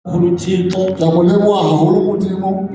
Jabolemo haholo Modimo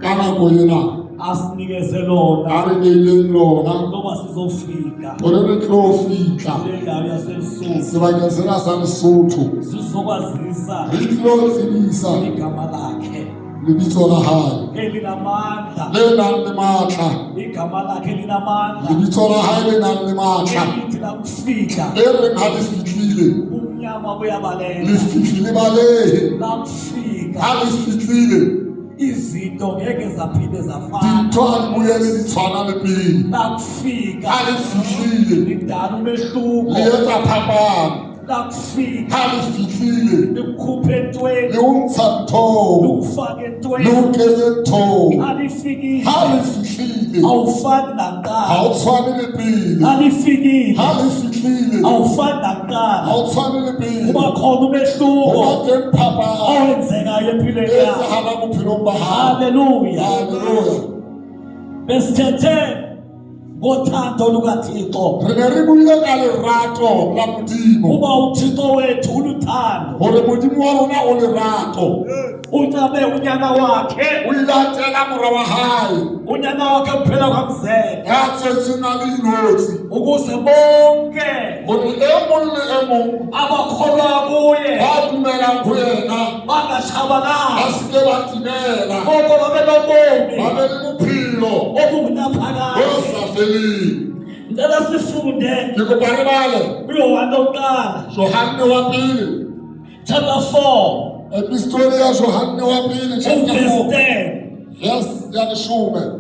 ka nako ena asinikeze lona a re neileng lona ngoba sizofika gore re tlo fihla kule ndawo yaseLesotho sebakeng sena sa Lesotho sizokwazisa re tlo tsebisa igama lakhe lebitso la hae elinamandla le nang le matla igama lakhe linamandla lebitso la hae le nang le matla elithi lakufika e reng ha le fihlile umnyama buyabalela lefifi le balehe lakufika ha le fihlile izinto ngeke zaphinde zafana dintho ha di boele di tshwana le pele lakufika ha le fihlile lidala umehluko le etsa phapano lakufika ha le fihlile likukhuphe entweni le o ntsha nthong likufake le entweni o kenye nthong alifikile ha le fihlile awufani ha nakuqala o tshwane le pele alifikile ha le fihlile awufani ha nakuqala o tshwane le pele kuba khona umehluko hoba teng phapano owenzekayo empilweni e yakho etsahalang bophelong ba hao haleluya haleluya besithethe ngothando lukaThixo re ne re buile ka lerato la Modimo kuba uThixo wethu uluthando gore Modimo wa rona o lerato ucabe unyana wakhe o ile a tela mora wa hae unyana wakhe kuphela kwamzeke ya tswetseng a le inotsi ukuze bonke gore e mong le e mong abakholwa kuye ba dumelang ho yena bangatshabalali ba seke ba timela koko babe nobomi ba be le bophelo obungunaphakade bo sa feleng. ngicela sifunde Ke kopa re bale kuYohane wokuqala Johane wa pele chapter 4 epistole ya Johane wa pele chapter verse 4 10 verse ya 10.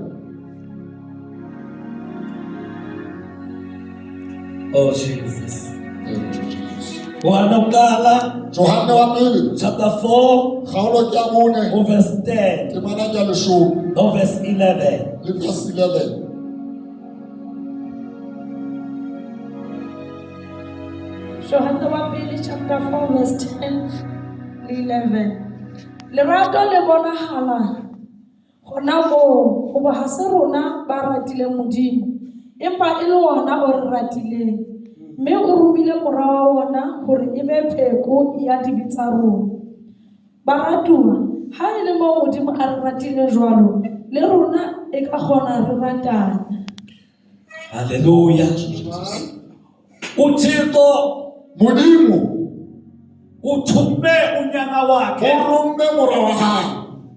oh Jesus Yohane wokuqala Johane wa pele chapter 4 kgaolo ke ya bone verse 10 ke mana ya 10 no verse 11 le verse 11. Yohane wa pele chapter 4 verse 10 le 11. Lerato le bonahala hona moo hoba ha se rona ba ratile Modimo empa e le wona o re ratileng mme o romile mora wa wona hore e be pheko ya dibe tsa rona. Baratuwa ha e le mo Modimo a re ratile jwalo le rona e ka kgona re ratana. haleluya uThixo Modimo uthume unyana wakhe o romme mora wa hae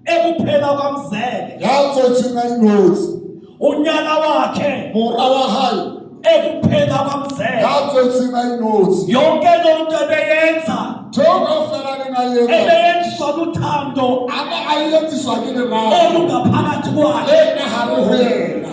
ekuphela kwamzeke ya tswetseng a inotsi unyana wakhe mora wa hae ekuphela kwamzeke ya tswetseng a inotsi yonke lonto ebeyenza kaofela le na etsa ebeyenziswa luthando ana a etsiswa ke lerato olungaphakathi kwakhe le ka hare ho yena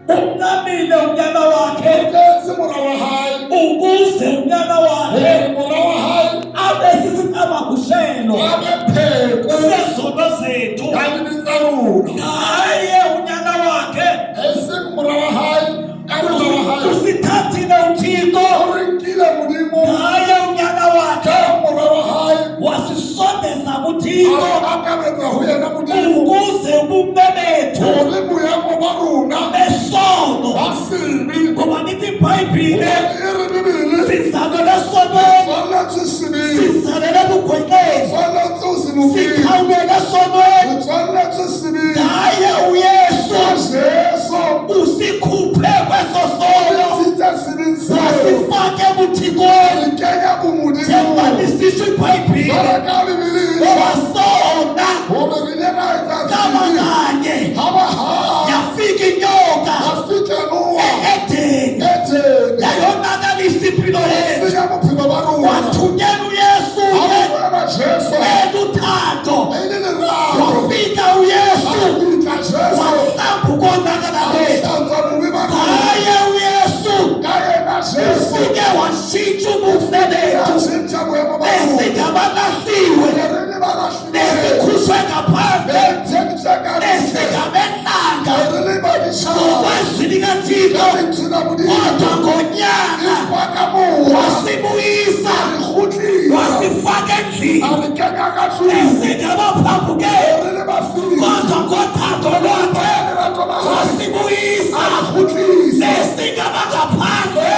uncamile unyana wakhe etse mora wa hae ukuze unyana wakhe hore mora wa hae abe sisicamagushelo a be pheko sezono zethu ya dibe tsa rona ngaye unyana wakhe eseng mora wa hae ka mora wa hae usithathile uThixo o re nkile Modimo ngaye unyana wakhe ka mora wa hae wasisondeza kuThixo a akaretsa ho yena Modimo ukuze ubume bethu hore boemo ba rona besono ba sebe ngoba nithi iBhayibhile e re Bibele sizalwe esonweni tshwanetse sebele sizalele bugqwekezi tshwanetse o se bofeng sikhawulele esonweni tshwanetse sebele ngaye uYesu Jesu usikhuphe kweso sono sitse sebeng seo wasifake ebuthikweni re kenya bomodimo njengoba lisisho iBhayibhile jwalo ka Bibele ngoba sona hore re ile ra etsa kama sebele kanye ha ba ha yafika inyoka afike Noa edeni ethene yayonakalisa impilo yethu senya bophelo ba rona wathunyela uYesu ha Jesu eluthando ile lerato wafika uYesu afika Jesu wahlamba ukonakala kwethu ahlanza bubi ba rona ngaye uYesu ka yena Jesu ufike washintsha ubuhle bethu yashintsha boemo ba rona esingabalahliwe re ba lahlile esikhutshwe ngaphandle ethekiseka esingamenhlanga re ba dishaba ngokwezwi likaThixo thina Modimo kodwa ngonyaka ipaka mowa wasibuyisa ikhutlisa wasifaka endlini ari kenya ka tlung esingabaphambukeli re ba furi kodwa ngothando lwakhe lerato la hae wasibuyisa ikhutlisa esingabangaphandle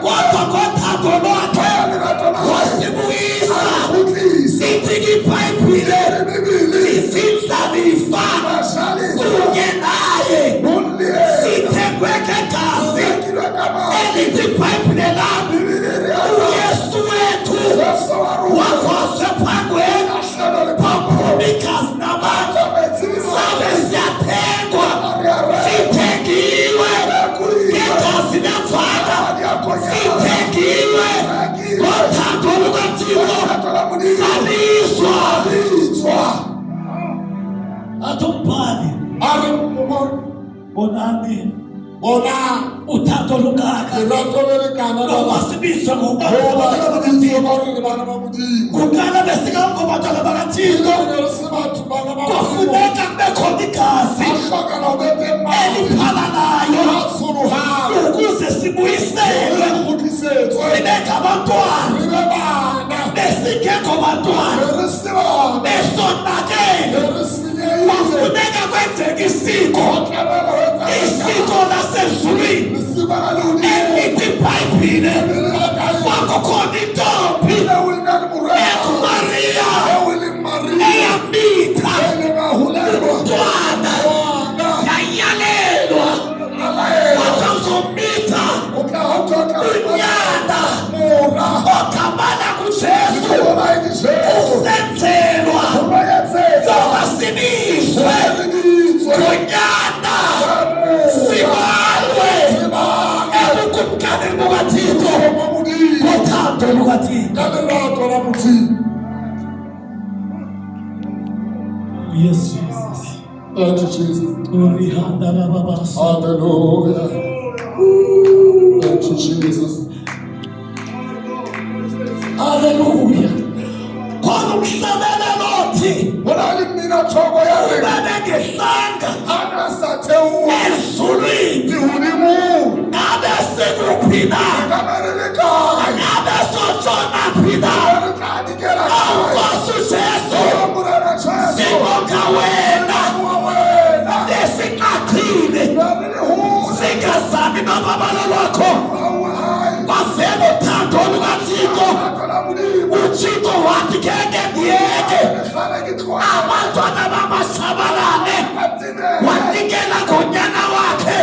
kodwa ngothando lwakhe lerato la hae wasibuyisa ikhutlisa sithi iphephile sisindlalifa kunye naye sithengwe ngegazi elithi iBhayibhile lami uYesu wethu wakhoswe phangweni phambi igazi nabantu sabe siyathengwa sithengiwe ngegazi namfana sithengiwe ngothando lukaThixo saliswa atumbhali bonani bona uthando lungaka lobasibizwa kukala besingamgobatala bakaThixo kufuneka kube khona igazi eliphalalayo ukuze sibuyiselwe sibe ngabantwana besingekho bantwana besonakele kufuneka kwenzeka isiko lasezulwini elithi iBhayibhile kwakukhona intombi ekumariya eyamitha umntwana yayalelwa wathi uzomitha unyana ogamana kuJesu usenzelwa loba sibizwe unyana sibalwe ebukumkaneni bukaThixo ngothando lukaThixo. Yes, Jesus. Thank you, Jesus. Hallelujah. Thank you, Jesus. Hallelujah. Khona umhlabelelo othi Mina thoko ya re ngehlanga anasathe u ezulwini ulimu ngabe sekuphina kamareleka ngabe sotshona phina kadikela Nkosi uJesu murana chaso sibonga wena esiqathile singazami nobabalo lwakho kwavela uthando lukaThixo uThixo wathi ngeke ndiyeke abantwana bamashabalane wanikela ngonyana wakhe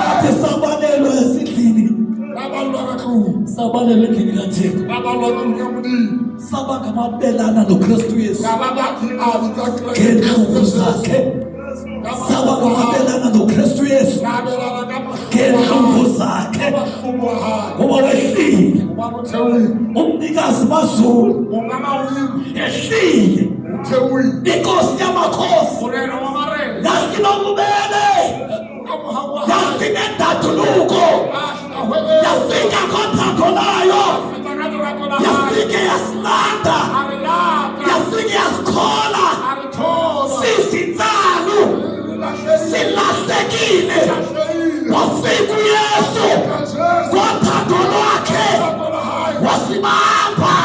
athi sabalelwe esidlini sabalelwe endlini kaThixo saba ngamabelana noKristu Yesu ngenqubo zakhe saba ngamabelana noKristu Yesu ngenqubo zakhe ngoba wehlile umnikazi mazulu ehlile inkosi yamakhosi yasinobubele yasinendatuluko yafika ngothando layo yafike yasilanda yafike yasikhola sizinzalu silahlekile wafika uYesu ngothando lwakhe wasibamba.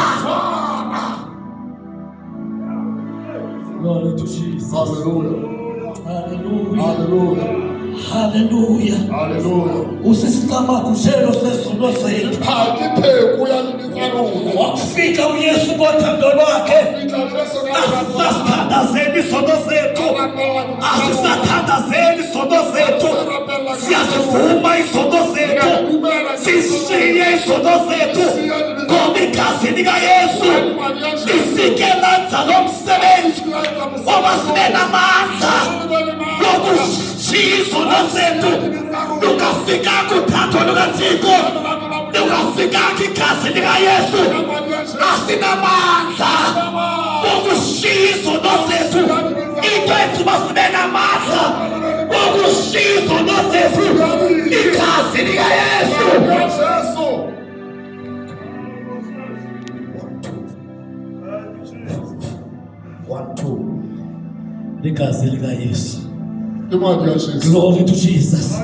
Glory to Jesus. Hallelujah. Hallelujah. Hallelujah. Hallelujah. Hallelujah. Usisicama kushelo sesono sethu Hakipheku yalinitsaruna wakufika uYesu ngothando lwakhe asisathandazeli isono zethu asisathandazeli isono zethu siyazivuma isono zethu sishiye isono zethu ngoba igazi likaYesu lifike lenza lo msebenzi ngoba sibe namandla lokushiya isono zethu lungafika kuthando lukaThixo lungafika igazi likaYesu asinamandla wokushiya isono zethu into ethu basibe namandla wokushiya isono zethu igazi likaYesu. Igazi likaYesu. Glory to Jesus.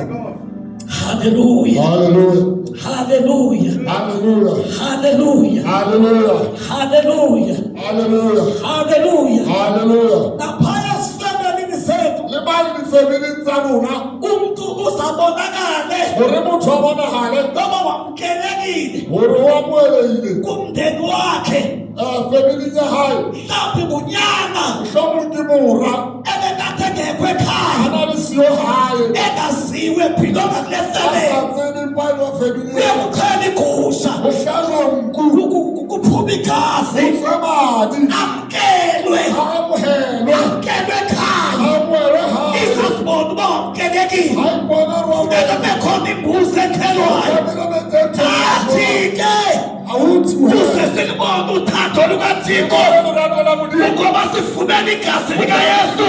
Hallelujah. Hallelujah. Hallelujah. Hallelujah. Hallelujah. Hallelujah. Hallelujah. Hallelujah. Hallelujah. Hallelujah. Naphaya sifemelini sethu Libali lifemini ntsaruna umuntu uzabonakale hore motho abonagale noma wamkelekile hore wa moelehile kumndeni wakhe family ya hae mhlawumbe ngunyana mhlawumbe mora ebekade engekho ekhaya analisiyo hae engaziwe philonga kule family asatseni impilo ya family uyakukhela igusha uhlala umkhulu kuphuma igazi utsamadi amkelwe amuhelwe ekhaya amuhelwe hae isasibona uba wamkelekile ayibona rwabo bekhona imbuzi ekhelwayo athi-ke awuthi usesilibona uthando lukaThixo ukuba sifumene igazi likaYesu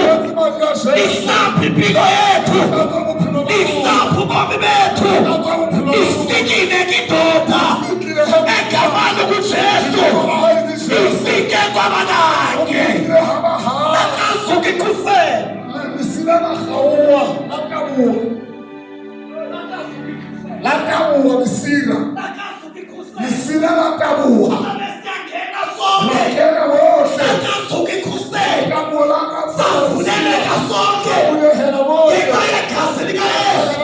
lihlaphe impilo yethu lihlaphe ubomi bethu lifikile kindoda egamani kuJesu lifike kwabanake akazuke ikhufele lakabuwa misila lakabuwa makena woshe kamulanga savuleleka sonke ulehela woshe ngegazi likaYesu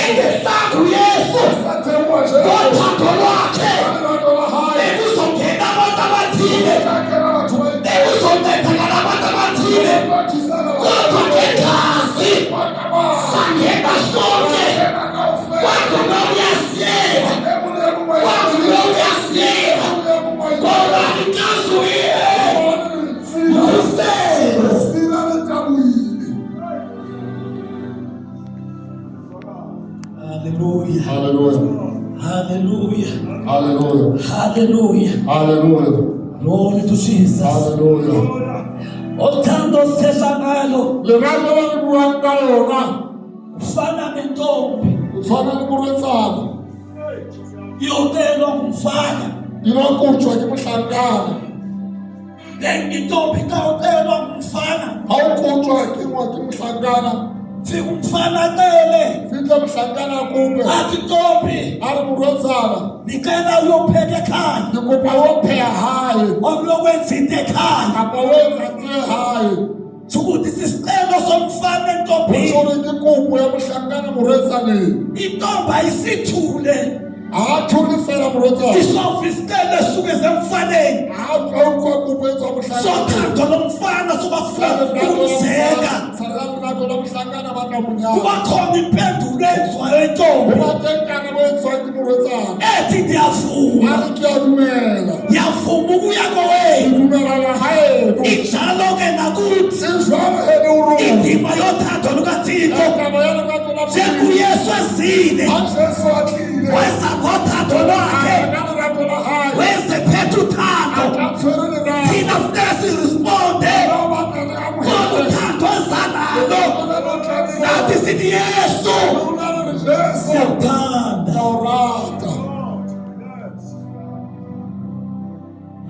engehlaku Yesu ngothando lwakhe ekuzongena abantu abathile ekuzoncedakala abantu abathile kodwa ngegazi sangena sonke kwakulo uyasiyela kwakulo uyasiyela ngoba ikazuye Hallelujah. Hallelujah. Hallelujah. Hallelujah. Hallelujah. Hallelujah. Glory to Jesus. Hallelujah. Uthando sithetha ngalo Lerato lakibuwang ka lona ufana nentombi utshwana le morwetsana iyotelwa ngumfana inokutshwa ke mohlankana then intombi kayotelwa ngumfana ha o kutshwa ke mohlankana fika umfana tele fitlha mohlankana kumbe athi ntombi a re morwetsana ngicela uyopheka ekhaya ke kopa yo pheya hae okuyokwenza into ekhaya kapa wenza tse hae ukuthi sisicelo somfana entombini utshore ke kopo ya mohlankana morwetsaneng intombi ayisithule ha thuli fela morwetsana isofisa isicelo esuke semfaneni ha utlwa kopo etswa mohlankana sothando lomfana soba ukumzeka lerato la mohlankana batla monyana kuba khona impendulo enziwayo entombi ubatenkana boetswang ke morwetsana ethi ndiyavuma a re ke a dumela ndiyavuma ukuya ke kowenu dumelana haeno injalo ke nakuthi sejwalo ene o rona indima yothando lukaThixo taba ya lerato la njengoyesu ezile ha jesu a tlile weza ngothando lwakhe ka lerato la hae wezephethe uthando a tshwere lerato thina funeka sirisponde bao batla re kolu amohele thando ezanalo nathi sithi Yesu Jesu siyakuthanda ya o rata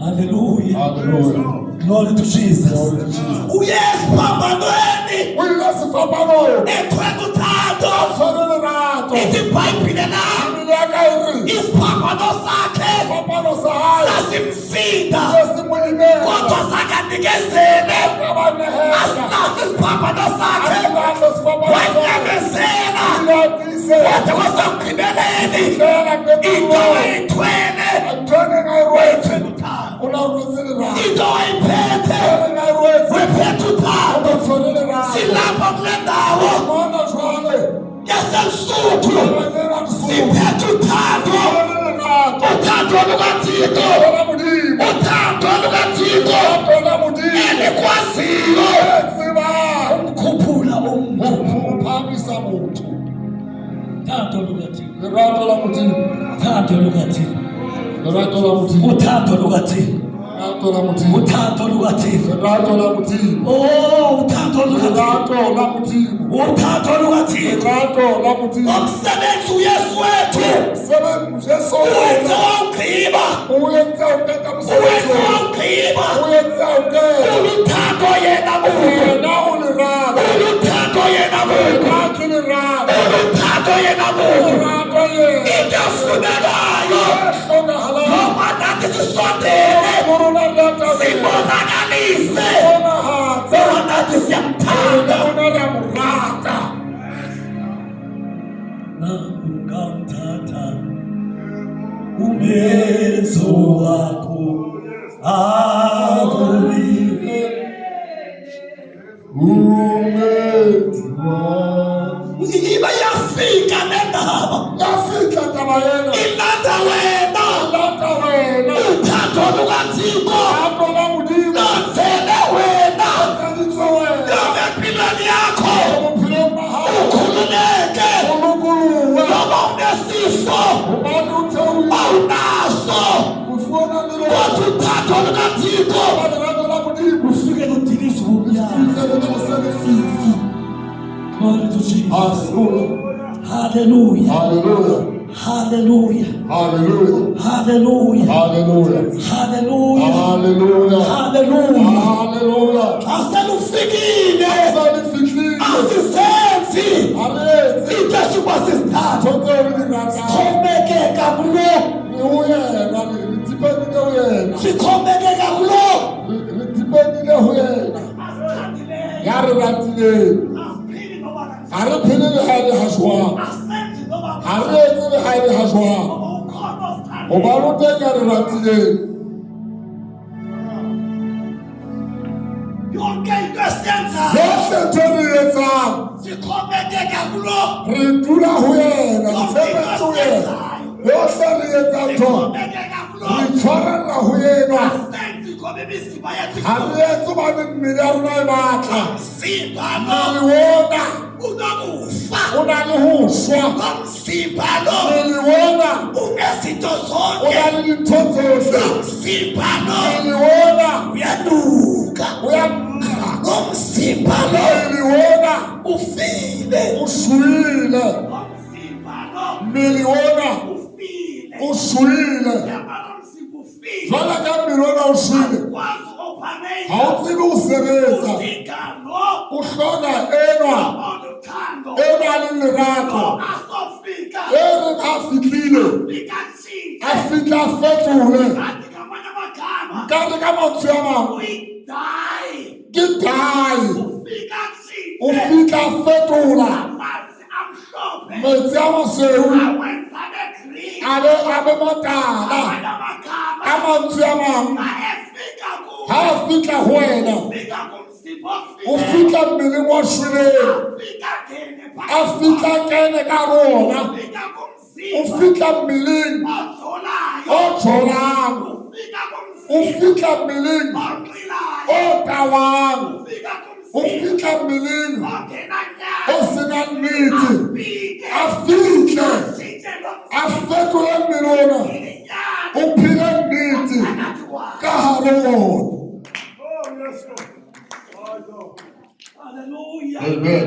haleluya Hallelujah. glory to Jesus Glory to Jesus. uyesu phambanweni o ile sefapano ethwele uthando tshwere lerato ithi ibhayibhile nam bibele ya ka e re isiphambano sakhe sefapano sa hae sasimsinda se moimela kodwa sakanikezele ka ba nehela asinaso isiphambano sakhe asilahlo sefapano sa wanyamezela ile a tiise kodwa kwasokugqibeleni fela into petulo wayithwele ntwene nga e rwetse wayithwele uthando o la rwetse lerato into wayiphethe ntwene nga e rwetse wephethe uthando o tshwere lerato silapha kule ndawo bona jwale yaselusuthu banyela lesotho siphethe uthando tshwere lerato uthando lukaThixo tola modimo uthando lukaThixo tola modimo elikwaziyo tsebang ukukhuphula umuntu go phamisa motho uthando lukaThixo lerato la modimo uthando lukaThixo lerato la modimo uthando lukaThixo lerato la modimo uthando lukaThixo lerato la modimo oh uthando lukaThixo lerato la modimo uthando lukaThixo lerato la modimo umsebenzi uYesu wethu sebe jesu uwenze wawugqiba uyenze uqeda uwenze msebenzi wawugqiba uyenze uqeda uluthando yena muntu wena ulerato uluthando yena muntu lerato lerato uluthando yena muntu lerato yena into efunekayo ehlokahalayo noma nathi sisondele Corona rata sibonakalise Corona hata ngoba nathi siyamthanda Corona ramurata na ukamthatha umenzo wakho iba yafika nendaba yafika taba yena ilanda wena uthando lukaThixo lonzele wena empilweni yakho ukhululeke noma unesifo awunaso kodwa uthando lukaThixo ufike ludilisa ubumnyama. Glory to Jesus. Hallelujah. Hallelujah. Hallelujah. Hallelujah. Hallelujah. Hallelujah. Hallelujah. Hallelujah. Hallelujah. Hallelujah. Aselufikile. Asisenzi. Into sibasisithatha. Sikhomekeka kulo. Sikhomekeka kulo. Are phele haile haswa are tsele haile haswa o ba lo teka re ratile yonke into esenza yetsa sikhomekeka kulo re dula ho yena tshepe ho yena yohle re etsa ntho re tshwarella ho yena ha re etse ba mmele ya rona e batla unokufa una le ho shwa umzimba lo Niliona unezinto zonke una le dintho tsohle umzimba lo Niliona uyanuka uyamkha umzimba lo Niliona ufile ushwile umzimba lo Niliona ufile ushwile jwale ka Niliona ushwile ha o tsebe ho sebetsa o hloka enwa le lerato e re ha fihlile a fihla fetole nkare ka mantswe a mang ke dai o fihla fetola metsi a mosweu a be motala ka mantswe a mang ha a fihla ho wena o fihla mmeleng wa shweleng a fihla kene ka rona o fihla mmeleng o tsholang o fihla mmeleng o tawang o fihla mmeleng o senang nnete a fihle a fetole mmele ona o phele nnete ka hare ona. Hallelujah. Amen.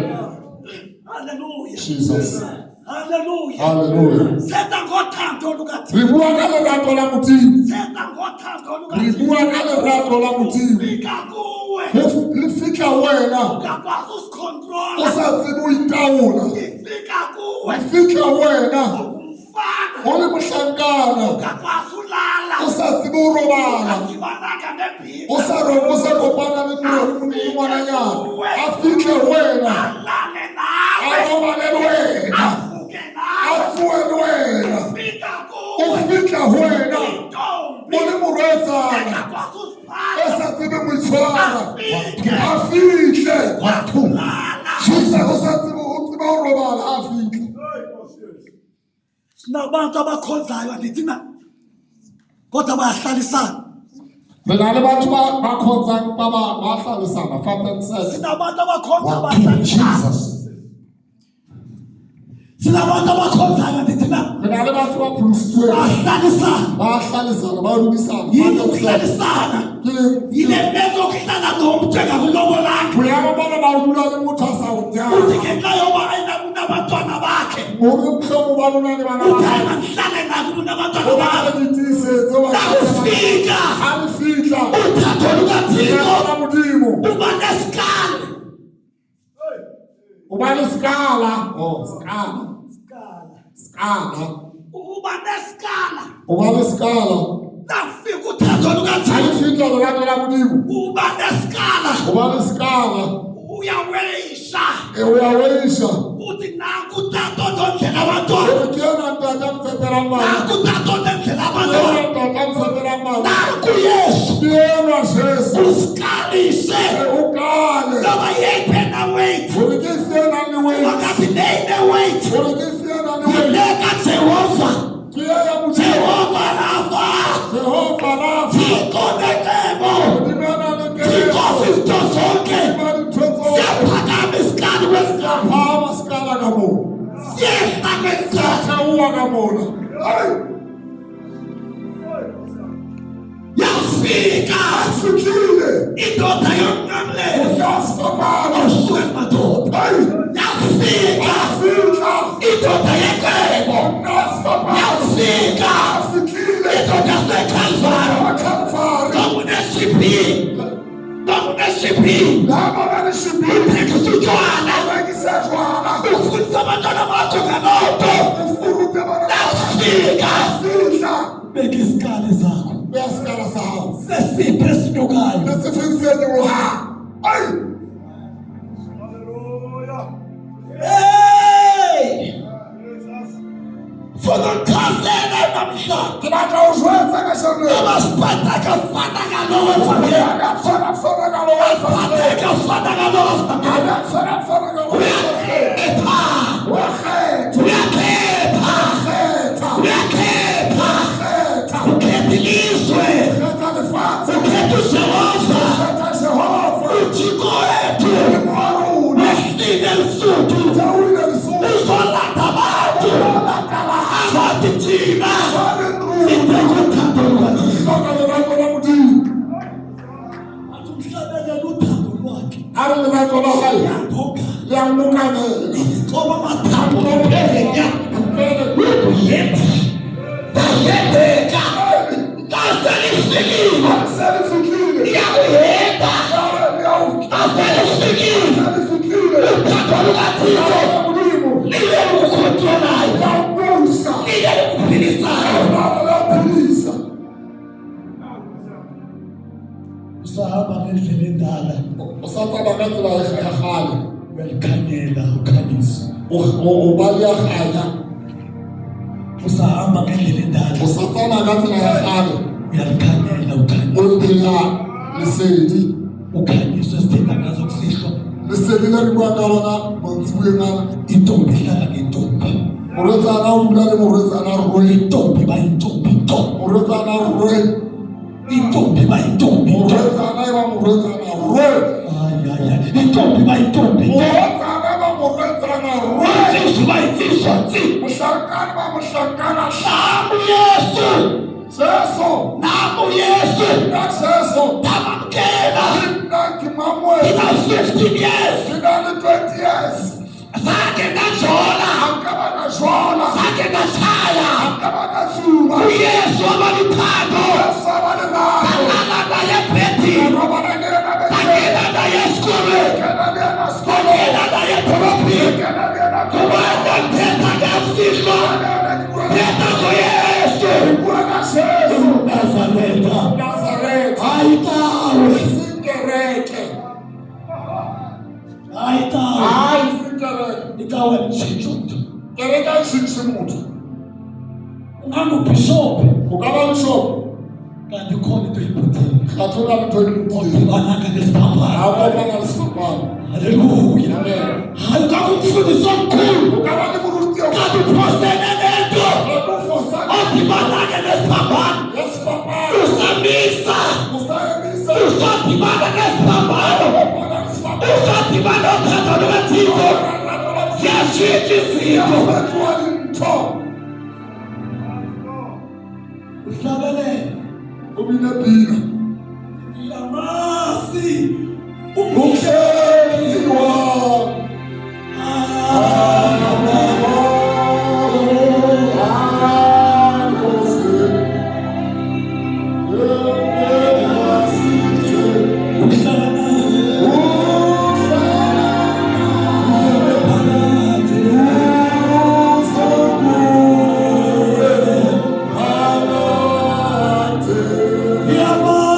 Hallelujah. Jesus. Hallelujah. Hallelujah. Seta ngothando lukaThixo. Re bua ka lerato la Modimo. Seta ngothando Re lukaThixo. bua ka lerato la Modimo. Fika kuwe. Le fihla wena Ungakwazi o usicontrola. sa tsebe ho itaola. Fika kuwe. Le fihla wena Umfana. o le mohlankana Ungakwazi ulala. o sa tsebe ho robala. Ungajibananga nebhili. O sa kopana le ngwananyana a fihle wena Alale a nawe. robale le wena Avuke a nawe. tsohe le wena Fika o kuwe. fihla ho wena Intombi. o le morwetsana Ungakwazi e uziphatha. sa tsebe ho itshwara a fihle Jesus o sa tsebe ho robala a fihle. Sinabantu abakhonzayo andithi na kodwa bayahlalisana. Re na le batho ba khontsang ba hlalisana fapansana. Sinabantu abakhonza bayahlalisana. Sinabantu abakhonzayo andithi na Re na le batho ba pholositsweng bayahlalisana. ba hlalisana ba hodisana. Yini ukuhlalisana? Yile meko yokuhlala nomntu engakulobolanga. Ho ya bona ba dula le motho a sa o nyala. Uthi ngenxa yoba ayinabantwana bakhe. Hore mhlomo ba lona le bana ba Uthi hae. ayinamhlale nabo unabantwana Ho ba bakhe. le ditiisetso ba Nakufika ha le fihla uthando lukaThixo la Modimo uba nesikali. o ba le skala Uba nesikala. o ba le skala Nakufika uthando ha le lukaThixo fihla lerato la Modimo uba nesikala. o ba le skala Uyaweyisha. e o ya weisha Uthi naku tato ndondlela abantwana. o ke yona ntata mfepela mama Naku tato ndondlela ke abantwana. yona ntata mfepela mama Naku Yesu ke yona Jesu usikalise o kale loba yena Gore ke fiana le ke wena. leka Jehova Ke ya mo Jehova Rafa Jehova Rafa. Thixo nekemo Dimana le ke. Thixo sisto zonke Dimana ntotso. siyaphakama isikali wesikamu Phama skala ka mo. siyehla kwesikali Thaua ka mona. Ai. yafika Fikile. indoda yomnqamlezo Uyasifamana. osuke madoda Ai. yafika Afika. indoda yeqebo Uyasifamana. yafika Fikile. indoda yasekalvari Kalvari. Ngokunesiphi Laba banishibile. uthengisa utshwala Abekisejwana. ufundisa abantwana bakho ngemoto Ufurute bana. yafika Fihla. beka izikali zakho Uyasikala sawo. sesiphi esinukayo Nesifiniseni uha. Ai. Fonothazela namhlanje Ke batla o jwetsa ka shano. abasiphatha kafana ngalowo efakeni Fana fana ka lo. aphathe kafana ngalowo efakeni Fana fana ka lo. uyakhetha Wakhetha. uyakhetha Wakhetha. uyakhetha Wakhetha. ukhetha ilizwe Khetha lefatshe. ukhetha uJehova Khetha Jehova. uthixo wethu Imoruna. ehlile lisuku Jawile lisuku. uzolanda abantu abathi thina Fane nru. sibheka uthando lukathixo Loka lerato la Modimo. athi umhlabelele uthando lwakhe Ari lerato la hae. yampoka Liyamukanela. ngoba amathambo kuphela Vele. yethu bayedeka kaselifikile Selifikile. iyakuyeda aselifikile uthando lukathixo Modimo. liye lukukhontrolayo Yabusa. liye lukuphilisayo Laba laphilisa. usahamba ngendlela endala Usatsaba ka tsela ya kgale. uyalikhanyela ukhanyisa Ubali ya kganya. usahamba ngendlela endala Usatsaba ka tsela ya kgale. uyalikhanyela ukhanyisa O phela lesedi. ukhanyiso esithetha ngazo kusihlwa Lesedi le re buang ka lona mantsibueng ana. intombi ihlala ngentombi Morwetsana o dula le morwetsana rwe. intombi bayintombi nto Morwetsana rwe. intombi bayintombi nto Morwetsana e ba morwetsana rwe. ayaya intombi bayintombi nto Morwetsana e ba morwetsana rwe. insizwa bayinsizwa nsi Mohlankana ba mohlankana hla. namu yesu Jesu. namu yesu Nna Jesu. tamamkela Nna ke Mamoe. ina 15 years Ke na le 20 years. zake ngajola Anka ba ka jwala. zake ngashaya Anka ba ka tsuba. uyesu abalithando Jesu a ba lerato. alala naye bhethi Robana ngena na bethe. angena naye esikolweni Kena le yena skolo. angena naye edorobhini Kena le yena kubanda ndithetha ngemfihlo thetha ngoyesu Bua ka Jesu. unazaretha Nazareth. hayi cawe Isinkereke. hayi cawe Hayi isinkereke. icawe mtshintsho mntu Kereke ayishintshi muthu. ungangubhishophu Ungaba lishopo. kanti khona into eyibhutile Khathuna litho elibutile. odibananga nesiphambano Awubona ngalisiphambano. haleluya Amen. hayi ungangumfundisi omkhulu Ungaba liburuti kanti uphosene nento okufosana. odibananga nesiphambano Yesiphambano. usamisa Usayemisa. usadibana nesiphambano Ubona isiphambano. usadibana othando lukathixo ziyashintsha izinto Yafethwa into. uhlabelele Ubinebhika. yamasi Uhleliwa. Yama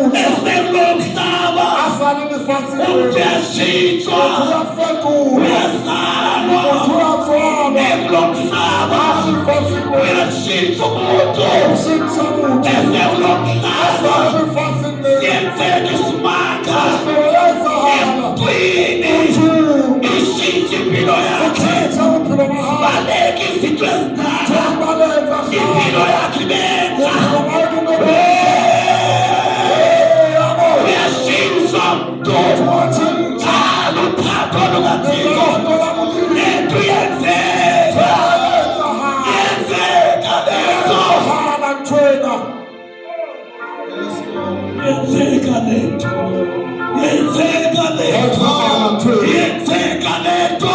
omutsha esekulomhlaba asale lefatsheng umuntu lena. uyashintshwa Motho ya fetola, uyazalwa motho ya tswalwa ekulomhlaba lefatsheng lena. uyashintshwa umuntu Ushintsha motho esekulomhlaba asale lefatsheng lena. siyenzeka isimanga Uyazahala emntwini uthunga ishintshe impilo yakhe ukhetha uphilo bahawu baleka izinto ezintatha Thambaletha impilo yakhe ibenza uphilo bakho ungebe yabo uyashintshwa mntu watshintsha jalo uthando lukathixo lento lakulila lento yenzeka yenzeka lento hala nthwena yenzeka lento yenzeka lento hala nthwena yenzeka lento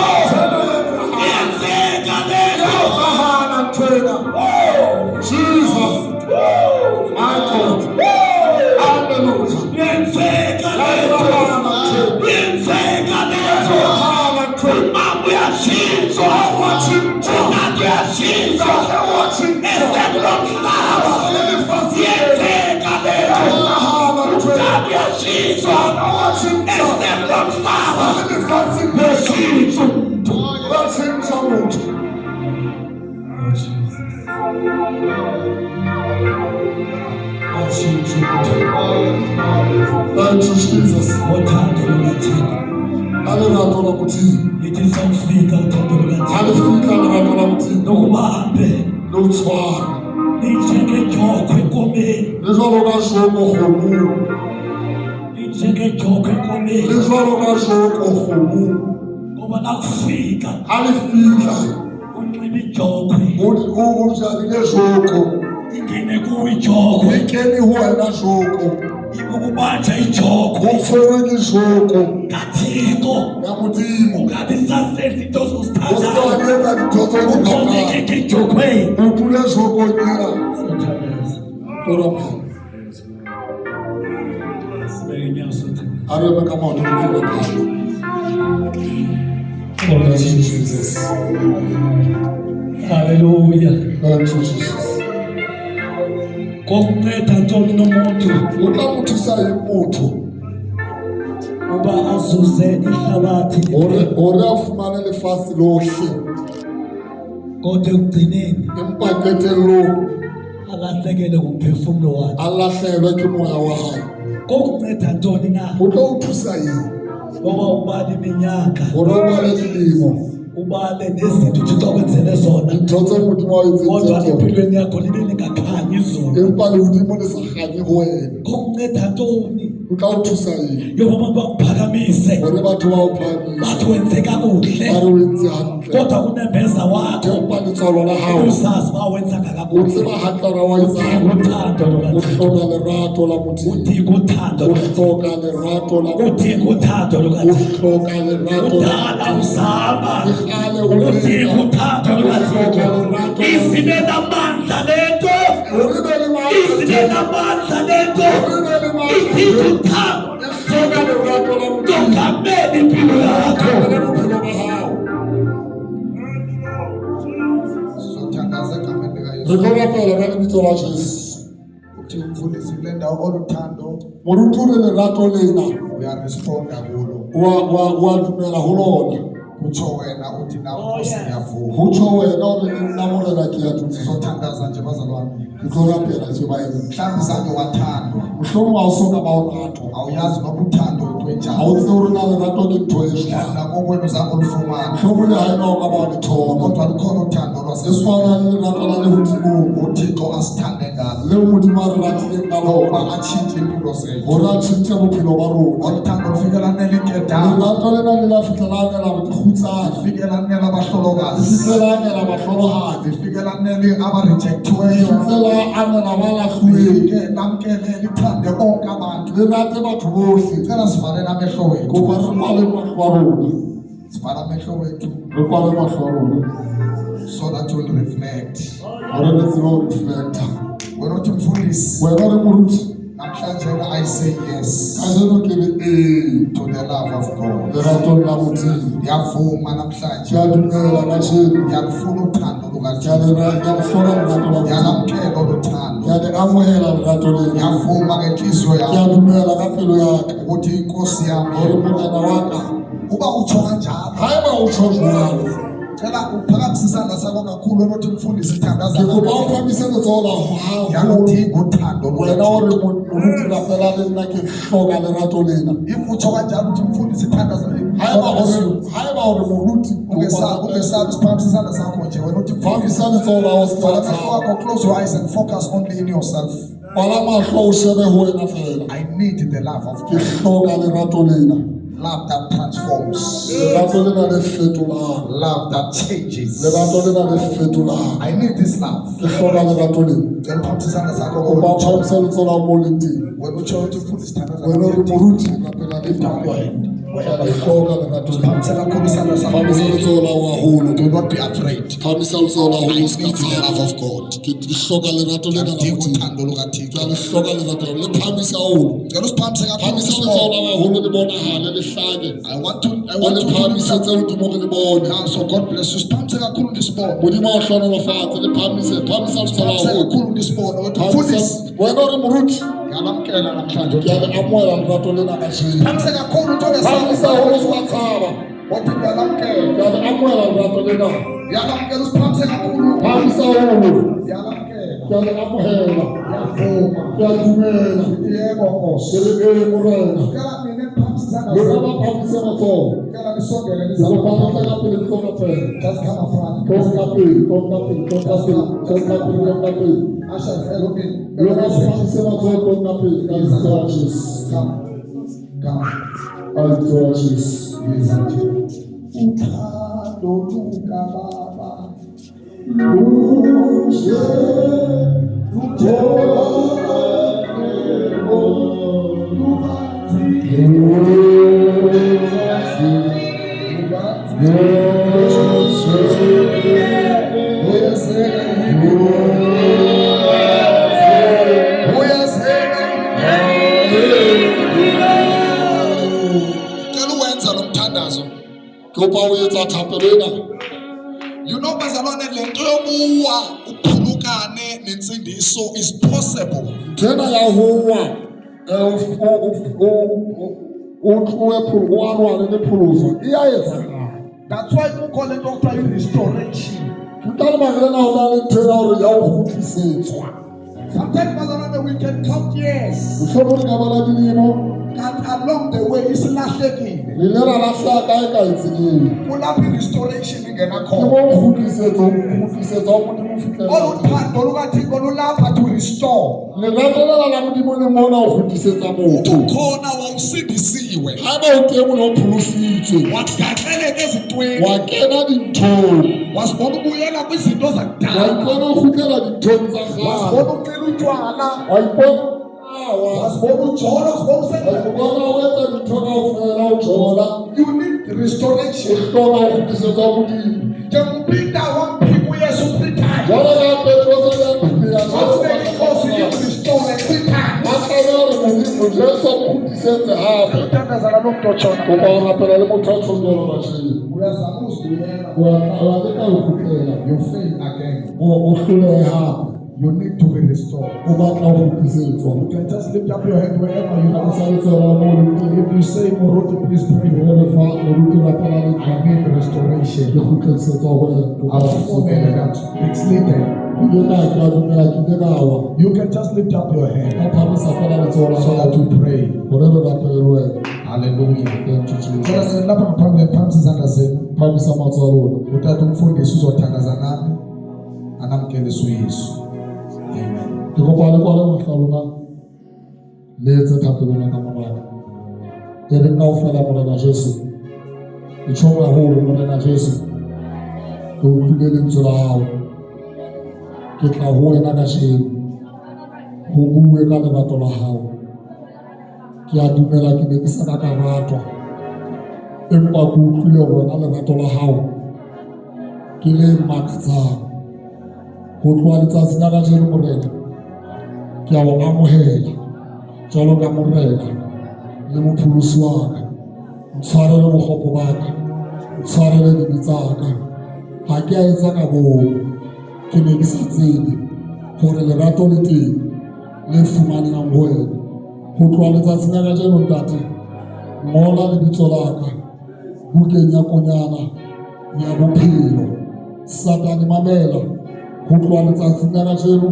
yenzeka lento hala nthwena Jesus my God hallelujah yenzeka lento hala nthwena yenzeka lento hala nthwena mama uyashintshwa watshintsha ungathi uyashintshwa watshintsha esekulomhlaba yenzeka lento hala nthwena ungathi uyashintshwa watshintsha esekulomhlaba lefatsheng yashintshwa watshintsha motho Thank you, Jesus. uthando lukathixo Alerato la muthini. lithi sawufika uthando lukathixo Alifika lerato la muthini. lokubambe Lutshwara. linjengejokhwe enkomeni Le jwalo ka joko kgomong. linjengejokhwe enkomeni Le jwalo ka joko kgomong. ngoba nakufika Alifika. unxiba ijokhwe O jarile joko. ingene kuwe ijokhwe E kene ho wena joko. ibukubanja ijokhwe O tshwere ke joko. kathixo Ya modimo. ungabi sasenza into O se ka ozozithandayo etsa dintho tse o di uxhomekeke ratang. ejokhweni O dule jokong ena. siyathandaza Tora phela. sibeke inyawo siyathandaza A re eme ka maoto re tlile phela. Thank you, Jesus. haleluya Thank you, Jesus. kokunceda ntoni nomuntu O tla mo thusa eng motho uba azuze ihlabathi hore a fumane lefatshe lohle kodwa ekugcineni empa qetellong alahlekelwe ngumphefumulo wakhe a lahlehelwe ke moya wa hae. kokunceda ntoni na O tlo o thusa eng ngoba ubale iminyaka hore o bale dilemo ubale nezinto uthixo akwenzele zona dintho tse modimo a o kodwa etsentse tsona empilweni yakho libe lingakhanyi izulu empa lehodimo le sa kganye ho wena. kokunceda ntoni O tla o thusa eng yoba abantu bakuphakamise hore batho ba o phahamisa bathi wenze kakuhle ba re o entse hantle kodwa kunembeza wakho empa letswalo la hao usazi uba wenzanga o kakuhle tseba hantle hore wa etsa udinga hantle. uthando O lukathixo hloka lerato la modimo. udinga uthando O hloka lerato la modimo. udinga uthando O lukathixo hloka lerato la udala uzama Kgale o udinga leka. uthando lukathixo izibe namandla lento Hore be le izibe matla. namandla lento Hore be le matla. idinga uthando E hloka lerato la modimo. longamela impilo yakho Le bophelo ba hao. Sizothandaza egameni likaYesu. Re tlo rapela ka lebitso la Jesu. Uthi umfundisi kule ndawo oluthando Moruthure lerato lena uyaresponda kulo. wa dumela ho lona. Kutsho wena uthi nawe Nkosi ngiyavuma. Ho tsho wena hore nna morena ke a dumela. Sizothandaza nje bazalwane. Ke tlo rapela tje ba eng. Mhlawumbe zange wathandwa. Mohlomong ha o soka ba o ratwa. Awuyazi noba uthando into Ha enjani. o tsebe hore na lerato ke ntho e jwang. Nakokwenu uzange ulifumane. Mohlomong le ha eba o ka ba o le thola. Kodwa lukhona uthando lwasezulu. Eswana le lerato la lehodimong. uThixo asithande ngalo. Leo modimo a re ratileng ka lona. Ukuba atshintshe impilo zethu. Hore a tjhentjhe bophelo ba rona. Olu thando lufikela nelinkedama. Lerato lena le la fihlela anela dikgutsana. Lifikela nela Le abahlolokazi. fihlela anela bahlolohadi. Lifikela neli abarejectiweyo. Fihlela anela ba lahluweng. Lifike lamkele lithande bonke abantu. Le rate batho bohle. Cela sivalele amehlo wethu. Kopa re kwale mahlo a rona. Sivala amehlo wethu Re kwale mahlo a rona. so that we'll reflect. Hore re tsebe ho reflecta. Wena uthi mfundisi, Wena re moruti. namhlanje I say yes Kajeno ke re to the love of God. leratong la modimo. Ngiyavuma Ke namhlanje. a dumela kajeno. Ngiyalufuna uthando Ke a lukaJesu. le hloka lerato la modimo. Ngiyalamkela olu thando. Ke a le amohela lerato lena. Ngiyavuma ke ngenhliziyo ke yami a dumela ka pelo ya ka ukuthi inkosi yami gore morena wa ka uba utsho kanjalo ha eba o tsho jwalo cela uphakamise isandla sakho kakhulu onothi mfundisi ke ithandazana kopa o phamise letsoho la hao yaludinga uthando wena o re lukaThixo. moruti la fela le nna ke hloka lerato lena If utsho kanjalo uthi mfundisi ithandazana ha eba gore moruti ungesabi siphakamisa isandla sakho nje wena uthi mfundisi phamisa letsoho la ho se vala tsa amehlo wakho, close your eyes and focus only in yourself. kwala mahlo o shebe ho wena fela I need the love of ke God, hloka lerato lena love that transforms, lerato lena le fetolang love that changes. lerato lena le fetolang I need this love. ke hloka lerato lena Then phakamisa isandla sakho kopa o phamisa letsoho la ho mo leng teng wena utsho uthi mfundisi wena o re ithandazana moruti la fela le lift up your hand. ke hloka lerato lena Phakamisa kakhulu isandla sakho. phamisa letsoho la ho haholo Do not be afraid. phamisa letsoho la ho I o se ka need the tshaba love of God. ke hloka lerato lena la Yaludinga modimo uthando ke lukaThixo. a le hloka lerato le phamisa haholo Cela usiphamise kakhulu phamisa this letsoho la morning. ho haholo le bonahale le hlake I want to o le do phamisetse something. hodimo re le bone Now, so God bless you. Spamse kakhulu this morning. modimo a hlonolofatse le phamisa letsoho la Spamse haholo kakhulu this morning. Mfundisi, wena o re moruti ngiyamamkela namhlanje. ke a le amohela lerato lena ka jeno Spamse kakhulu uthi phamisa haholo se ka tshaba Othi ngiyamamkela. ke a le amohela lerato lena Ngiyamamkela uspamse kakhulu. phamisa haholo Ngiyamamkela. ke a le amohela Ngiyavuma. ke a dumela Yebo Nkosi. ke re ee morena Ngicela mina niphamise izandla lona zenu. ba phamise matsoho Ngicela nisondele ke nizame kopa phambili. ka pele ke tloga fela Just come up front. tonka pele tonka pele tonka pele tonka pele tonka pele Asha hello me. lona ba phamise matsoho tonka pele ka lebitso la jesu Come. Come. ka lebitso la jesu Uthando luka Baba. Cela uwenza lo mthandazo. kopa o etsa thapelo ena You know bazalwane lento yokuwa uphulukane nensindiso is possible. tena ya howa o arwane le pholoso e a etsagala That's why we call it doctor restoration. ka lebaka lena go na le ntho ya gore ya go kgutlisetswa Sometimes bazalwane we can count years. motlhomo re ka bala dilemo And along the way isilahlekile. le le ra latlha kae ka etsenyeng Kulapho restoration ingena ke khona. mo kgutlisetso wa modimo fitlhelela Oluthando lukaThixo lulapha to restore. lerato lela la modimo le mona o kgutlisetsa motho Ukhona wawusindisiwe. ga ba o teng o ne o pholositswe Wagaxeleka ezintweni. wa kena dinthong Wasibona ubuyela kwizinto wa zakudala. ipona o kgutlela dinthong tsa gale Wasibona ucela utywala. wa ipona awa Wasibona ujolo, wasibona usenza. bona o etsa dintho kaofela o jola You need o restoration. hloka go kgutlisetsa modimo NjengoPeter wamphika uYesu 3 times. jalo ka petrose ya phela Wasibeka inkosi restore 3 times. a tlabe gore modimo jesu a mo kgutlisetse gape Uthandazana nomuntu otshona. kopa go rapela le motho a tshonjolo basheng Uyazama uzibuyela. wa leka go kgutlela You fail again. o hlolege gape You need to be restored. o batla go kgutlisetswa You can just lift up your hand wherever you ka are. mosaletsela mo leng If you say, Moruti, please pray. re fa moruti rapela le I need restoration. ke kgutlisetsa go I'll formula that. It's needed. ke ka ke a dumela ke ile ka wa You can just lift up your hand ka phamisa fela letsogo la so that gago you pray. gore re rapele le wena Hallelujah. thank you jesus Phela lapha ngaphambi phansi izandla zenu. phamisa matsogo a lona Utata umfundisi uzothandaza nami. Anamkelisa uYesu. Amen. ke kopa le kwale mahlo a lona le etse thapelona ka monana e reng kaofela morena jesu ke tšhomo gagolo morena jesu ke utlwile lentswe la gago ke tla go wena ka šemo go bue ka lerato la gago ke a dumela ke ne ke sa ka ka ratwa empa ke utlwile gona lerato la gago ke le makatsang go tloa letsatsi la kajeno morena ke a o amogela jalo ka morena le mopholosi wa ka ntshwarele bogopo ba ka ntshwarele dibi tsa ka ga ke a etsa ka boo ke ne ke sa tsebe gore lerato le teng le fumanang go wena Ho tloha letsatsing la kajeno ntate, ngola lebitso la ka bukeng ya konyana ya bophelo. Satane mamela, ho tloha letsatsing la kajeno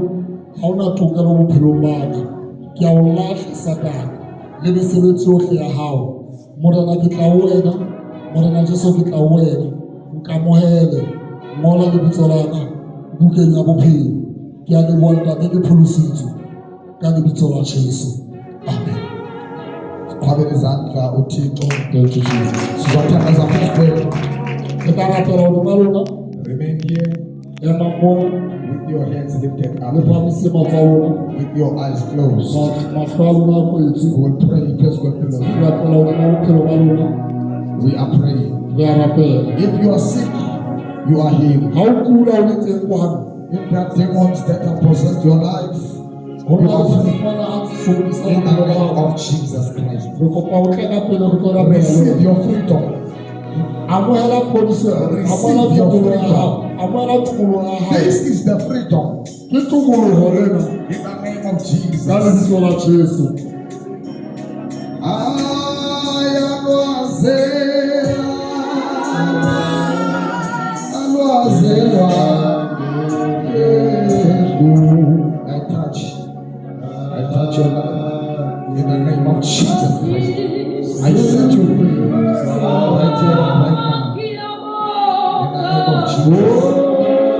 ha ona tokelo bophelong ba ka. Ke a o lahla Satane le mesebetsi yohle ya hao. Morena ke tla ho wena, Morena Jesu ke tla ho wena. Nkamohele, ngola lebitso la ka bukeng ya bophelo. Ke a leboha ntate, ke pholositswe ka lebitso la Jesu. Amen. Qabela izandla uThixo. Thank you, Jesus. Sizothandaza phezu kwethu. Ke tla rapela hodima lona, Remain here ema moo, with your hands lifted le up, phahamise matsoho a lona, with your eyes closed. mahlo a lona a kwetswe. We will pray phezu kwempilo. Ke rapela hodima bophelo ba lona, We are praying. re a rapela. If you are sick, you are healed. Ha o kula o le teng kwano, If there are demons that have possessed your life, ho you na le are free. mafumana a sokodisa In the bophelo ba name hao. of Jesus Christ. Re kopa o tle ka pele re tlo rapela le Receive wena. your freedom. Amohela phodiso ya hao, amohela tumolo ya hao, amohela tumolo ya hao. This is the freedom. Ke tumoloho lena In the name of ka Jesus. lebitso la Jesu. I touch your life in the name of Jesus Christ. I set you free right here, right now. In the name of Jesus.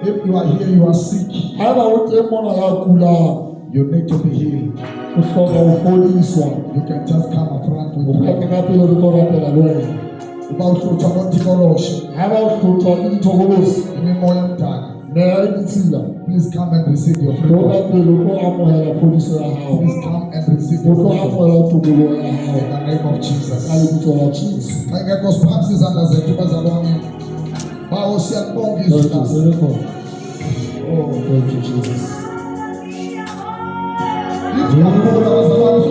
If you are here, you are sick, Haeba o teng mona ya kulang, you need to be healed. o hloka ho fodiswa, You can just come up front o with ka me. tla ka pele re tlo rapela le wena. Uba uhlutshwa ngotikoloshe, Haeba o hlothwa ke dithokolosi, imimoya emdaka, neha e ditshila, please come and receive your tlo freedom. ka pele o tlo amohela phodiso ya hao, Please come and receive o your tlo freedom. amohela tumolo ya hao In the name of ka Jesus. lebitso la Jesu. Xa ingekho siphakamisa izandla zethu bazalwane. Bawo siyalibonga izwi Thank you, lakho. Senator. Oh, thank you, Jesus. Lift up your bazalwane,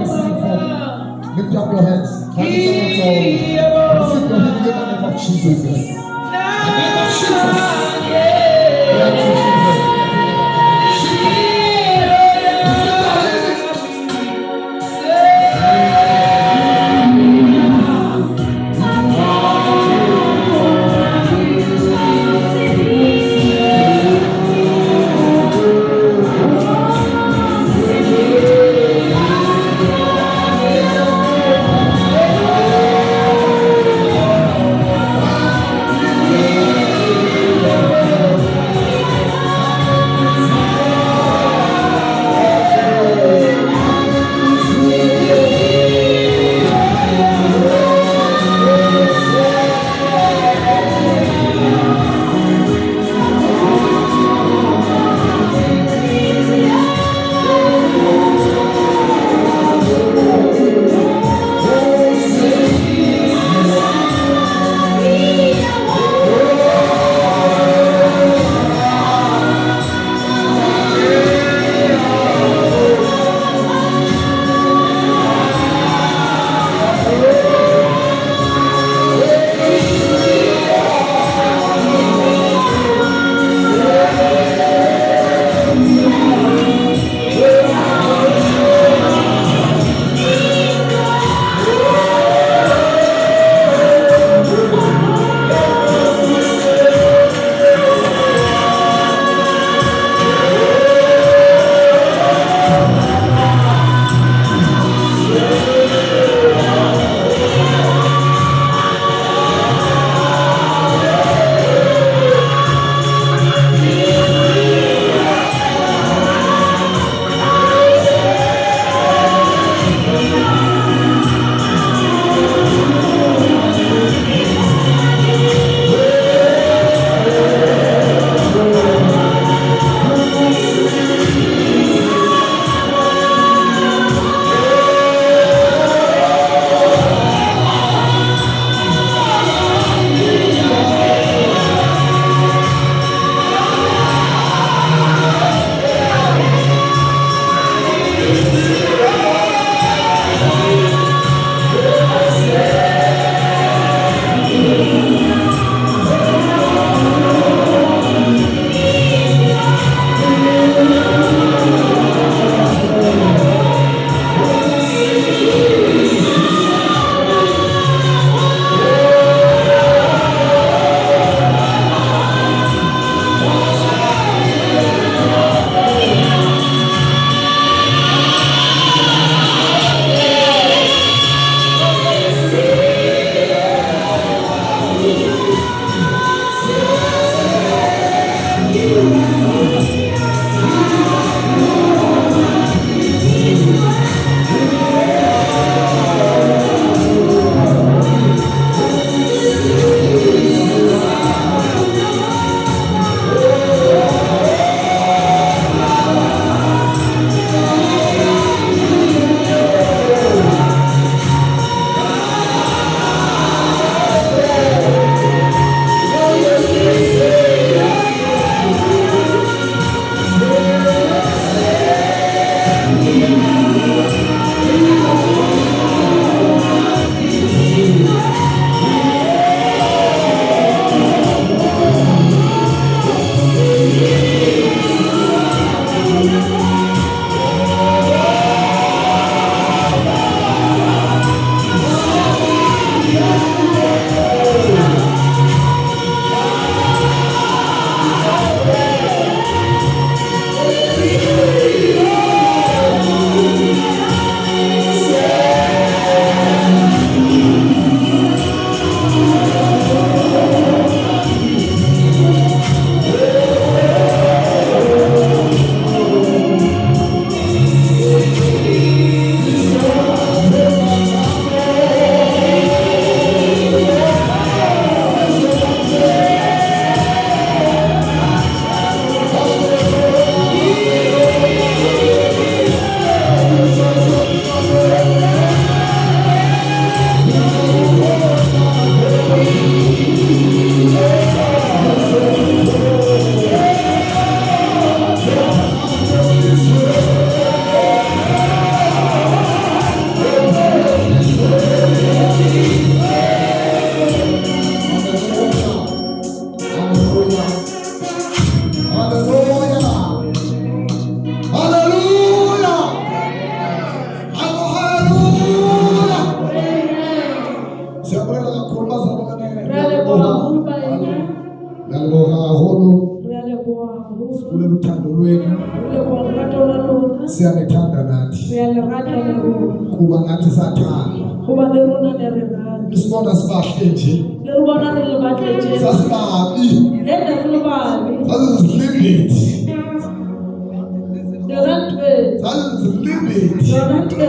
receive them. Lift up your hands. Receive your healing in the name of Jesus. In the name of Jesus. Thank you, Jesus. Re a leboha haholo baena. Naleboha haholo Re a leboha haholo. kule luthando lwenu. Re leboha lerato la lona. Siyanithanda nathi Re a le rata le rona. kuba ngathi sathandwa. Hoba le rona le re rata. Isibona sibahle nje. Le re bona re le batle tjena. Sasibabi. Le ne re le babe. Sasizilibithi. Le rantwe. Sasizilibithi. Le rantwe.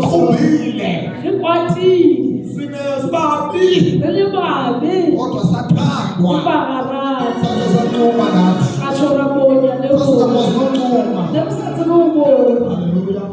Khubile. Re kwatile. Sibabi. Re le babe. Kodwa sathandwa. Hoba ga rata. Sathe sancuma nathi. A tshwara monya le rona. Sasingakwazi noncuma. Ne re sa tsebe ho bona. Hallelujah.